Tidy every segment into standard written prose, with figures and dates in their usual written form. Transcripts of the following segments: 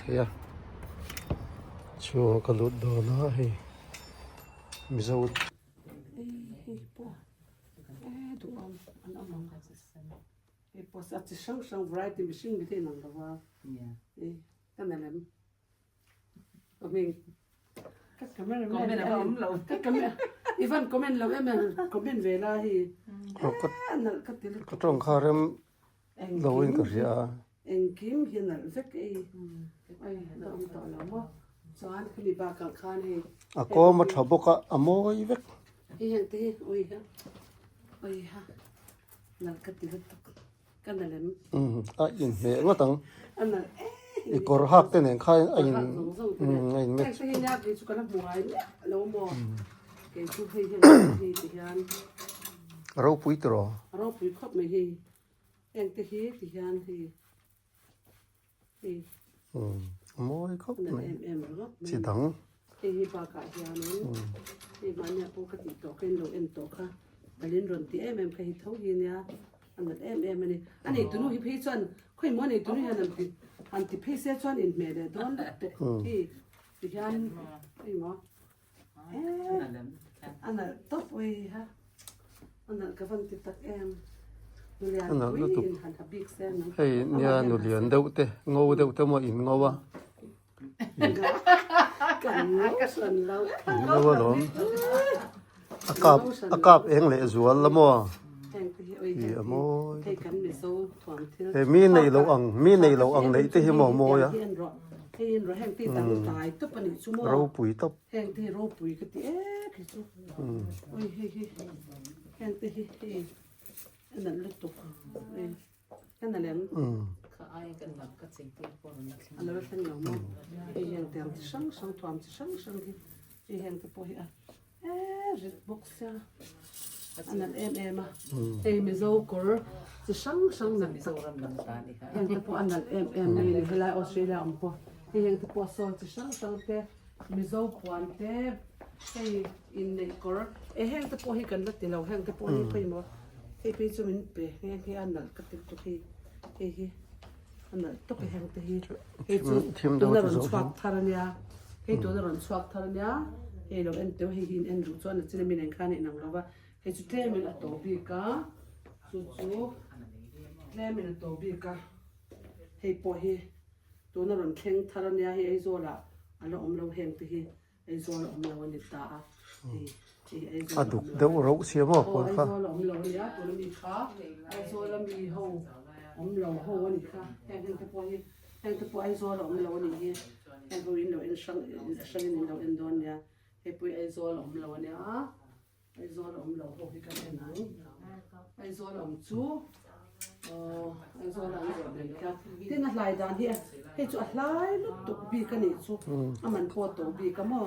thế à chùa cái lụt đồ nó hay Mizo Poți să variety machine de nan da wa. Kan nan. Omin. Ka kamera lo. Ka kamera. Ivan comment lo em comment về la hi. có trong kha rem lâu in cái gì à En kim hin na vek ai na om to la mo. So an kli ba kan khan hi. à có một thằng bốc à môi vết Hi hen ti oi ha. Na ka ti vek kan nan. à in mẹ ngó tầng An na i cor hak tên này khai anh anh mẹ cái cái nhà cái chú con buồn lâu mò cái chú hay hay thì han rau pui tro rau bụi khóc mày hi em cái thì han thì môi khóc này em rồi chỉ đắng thì bà cả thì han thì mà nhà cô cái tổ cái đồ em tổ ha cái lên rồi thì em cái thấu gì nha em này anh ấy tụi nó hi phê chân khơi món này tụi nó han thì anh thì phê xe chân in mẹ để đón thì han thì mà anh là tốt vậy ha anh là cái phần tiếp tắc em anh là nó tụt hẳn là big sen hay nhà nụ liền đâu thế đâu thế mà in ngô à cảnh cái sườn lâu ngô lắm cáp em lại ruột lắm mà thì môi thấy cảnh Mizo Thuam thì mi này lâu ăn đấy thì mò môi á thì rồi hàng tí tặng tài tốt bên này chú mua rau pui tóc hàng tí rau bụi cái tí cái chú ôi hàng tí anh là lúc tục cái này làm ai cần làm cácสิ่งที่คนนัก anh là cái nào mà thì hàng tí sáng Thuam sáng thì hàng tí bôi rất bốc xa anh là em à thì Mizo có thì sáng là Zawrh làm ta đi ha hàng tí bôi anh là em này hay là Australia ông bôi thì hàng tí bôi so thì sáng thế Mizo quan thế thì in này có hàng tí bôi cần là tiền lâu hàng tí bôi phải mà thì bây giờ mình về cái anh là cái tiếp tục thì anh là tốt cái hàng tí thì thêm tôi đâu là thì run rồi swag thằng nha thì tôi là run swag thằng nha thì lúc anh tôi hay anh run swag là chỉ là mình ăn khăn này nằm đó và thì chú thêm mình là tổ bì cá chú thêm mình là tổ bì cá thì bỏ thì tôi là run khen thằng nha thì rồi là anh là lâu hàng thì rồi là lâu anh ta thì à đục đâu rau xía mà còn ai khác rồi là lâu nha tôi là mi khá rồi là mi hậu lâu hậu anh khá hàng cái bỏ ai rồi là lâu anh em có in đâu in sang in đâu in don nha he pui ai zo lom lo nha ai zo lom lo ho hi ka nang ai zo lom chu ai zo lom lo ben ka tin a hlai dan hi he chu a hlai lu tu bi ka ni chu a man po to bi ka mo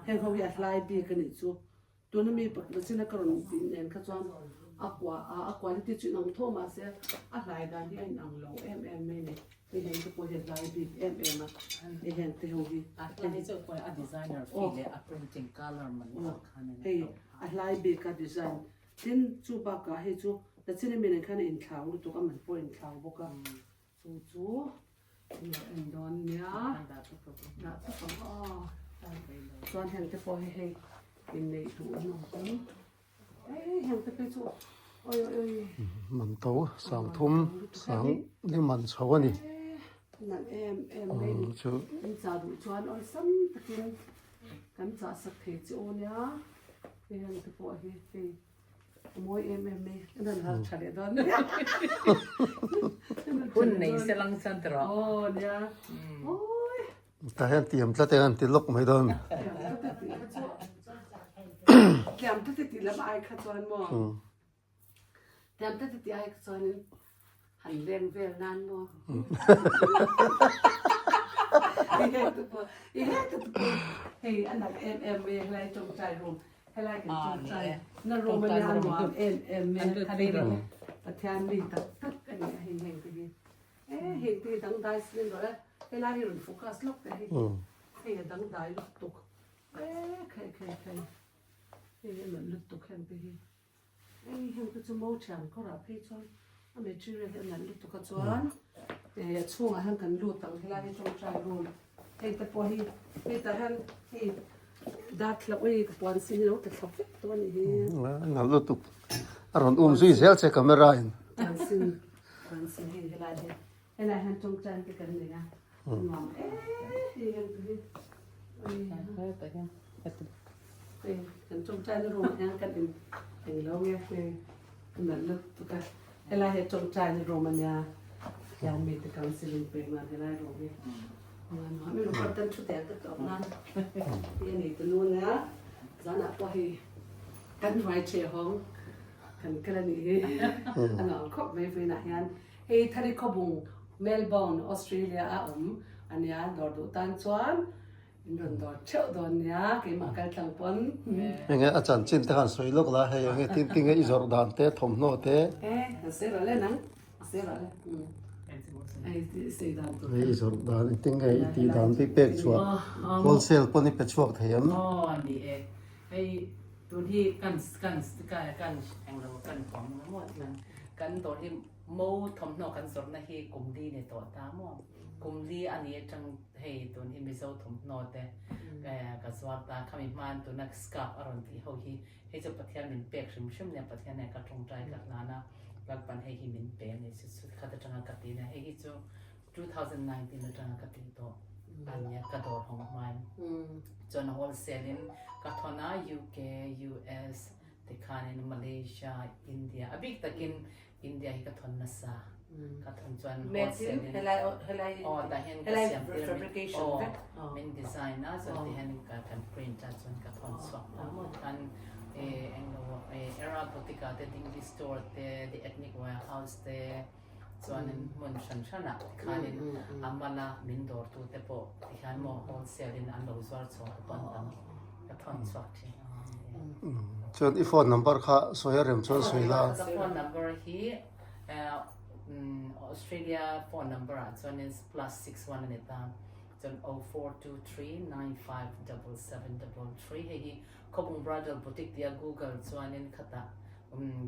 he ho ya hlai bi ka ni chu tu na mi pa sin na karon tin en ka chuan aqua ni ti chu nang tho ma se a hlai dan hi an ang lo em me ne thì hiện cái bộ hiện lại bị em mà thì hiện thì hầu như cái chỗ coi a designer feel a printing color mình khăn thì lại bị cái design tin chú ba cả hay chú là trên mình khăn in tháo lúc tụi mình point tháo bốc cả chú in đón nhá đã tất cả toàn hiện cái bộ hay in này tụi nó cũng hiện cái chỗ ôi mình tấu sáng thum sáng đi mình xấu đi nãy em lên em giả đủ choan ôi sắm tất nhiên cắn giả sắc thế chỗ nhá thì hàng cái bộ thì mỗi em này cái này là chả để đó hun này sẽ lăng san tro nhá ôi ta hiện tiệm ta hiện tiệm lốc mấy đơn tiệm tất thì làm ai khát choan mà tiệm tất thì ai khát choan hành Reng về nan mò thì anh là em về hay trong trại ruộng hay là cái trong trại nó ruộng mình ăn mò em về thay đi và theo đi tất cái này hình cái hình thì đăng đài xin rồi hay là hình focus lúc đấy thì đăng đài lúc tục khai thì mình lúc tục hình thì hình cái chỗ mẫu chẳng có là phải cho anh mới chưa hiện là lúc tục cho anh chung han kan lu tang thila hi chung trai room hei te po hi hei ta han hei dat la oi ka pon sin lo te thop to ni hi ngal lo tu aron zui zel che camera in pon sin hi hila de ela han chung trai te kan ni ga mam hi kan chung trai room han kan in lo nge nan lu tu ka ela he chung trai room ania yang mi te counseling pe ma hila room ni Kami lupa dan sudah ketemu. Ini tu nuna, zana apa hi? Kan mai cehong, kan kalian ni. Anak kau mai fina hian. Hei tadi kau bung Melbourne, Australia ania dordu tan cuan. Indon dor cewek dornya, kau makan tangpon. Enggak acan cinta kan soilok lah, enggak tinggal izor dante, thomno te. Serale nang, serale. Izor dan tinggal iti dan pi pek chuak, wholesale pun ni pek chuak thayam. Ni hey tuที่กันแห่งเรากันของหมดนั้นกันตัวที่โม่ทำนอกกันสดนะเฮกลุ่มดีในตัวตามว่ากลุ่มดีอันนี้จังเฮตัวที่ไม่เจ้าทำนอกแต่กสวัสดิ์คำอิมันตัวนักสกับอารมณ์ที่เขาให้จะปฏิญาณเป็นเปียกชุ่มเนี่ยปฏิญาณในกระทงใจกับนานะรักปันให้หิมินเป็นในสุดๆขัดจังกัดตีนะให้ที่2019นะจังกัดตีตัวอันนี้กระโดดของมันจน wholesale กัทนา UK US ติคานินมาเลเซียอินเดียอบิกตะกินอินเดียให้กัทนาซากัทนจวน wholesale แต่เห็นก็เสียงเรื่องเป็นดีไซน์นะส่วนที่เห็นการพรินต์จนกัทนสวมกันera botica the dingy store the ethnic warehouse the chuan mun shan khanin amala min dor tu te po tikhan mo wholesale in an lo zwar chaw pan tam ka thon chawk thi chuan I phone number kha soyarem chuan soila the phone number hi Australia phone number chuan is +61 and tam chuan 0423957733 hi Kobung Bradle Boutique dia Google chuanin khata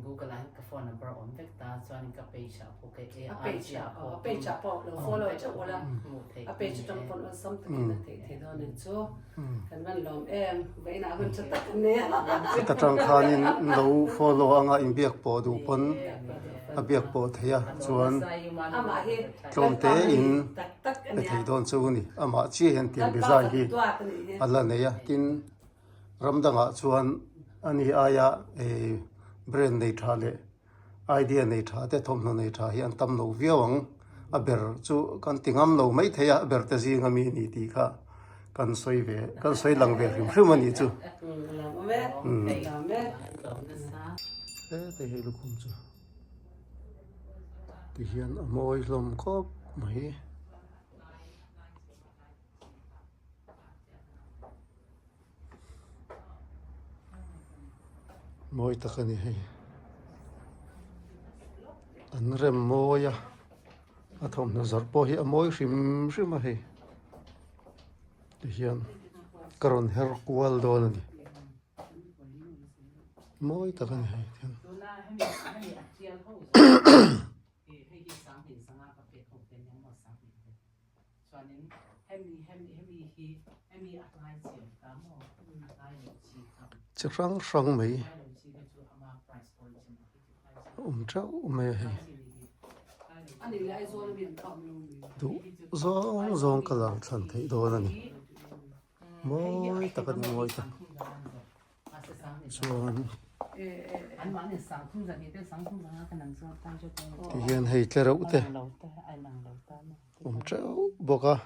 Google an ka phone number on vekta chuanin ka page a po ke page a po lo follow cha wala a page tong pon something na the don chu kan man lom veina hun cha tak ne ta tang khanin lo follow anga imbiak po du pon abiak po theya chuan ama he tlomte in thei don chu ni ama chi hen tian bizai hi ala neya tin ramdanga chuan ani aya brand nei thale idea nei tha te thomno nei tha hi an tam lo viawang a ber chu kan tingam lo mai theya ber te ji ngami ni ti kha kan soi lang ve hrim ani chu te hi lukum chu ti hian amoi lom khop mai moi takani hei an rem moya athom na zarpo hi amoi hrim a hei ti hian karon her kwal don ani moi takani hei thian rang mai trâu mày đủ gió cả làng thần thấy đồ này mỗi ta cần mỗi ta chuan hiện hay chơi rượu thế trâu bọc à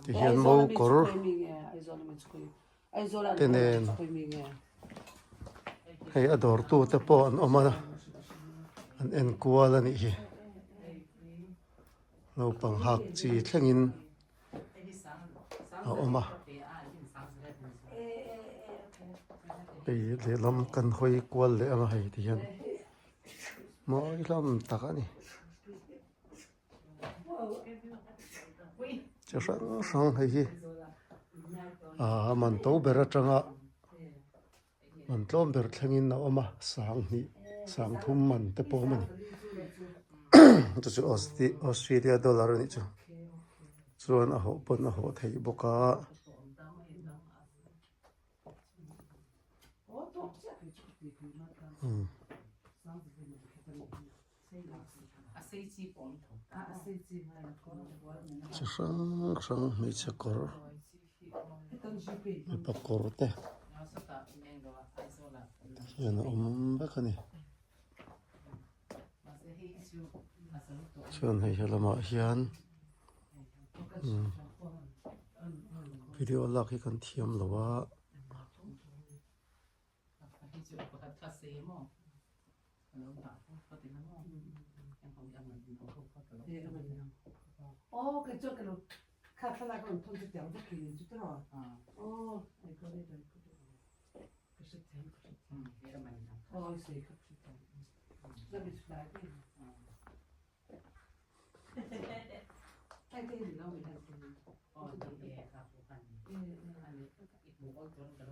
hiện màu cor thế nên hay ador tu te po an omana an en kuala ni hi lo pang hak chi thlengin a oma pe le lam kan hoi kwal le anga hei ti hian moi lam takani sang hei hi man to bera tanga man tlom ber thlengin na oma sang ni sang thum man te po man chu chu Australia dollar ni chu chuan a ho pon a ho thei boka chu sang mi chakor mi pakor te hian ba kani chuan hei helama hian video lak hi kan thiam lawa cái chỗ cái lúc khát khát lại còn thôn cái tiểu cái gì chút rồi này có đây đây cái sự thế sẽ khát ra bị phải cái cái gì đâu bị làm cáiอ๋อที่แอร์ครับผู้พันอันนี้อีกหมู่ก็จนกัน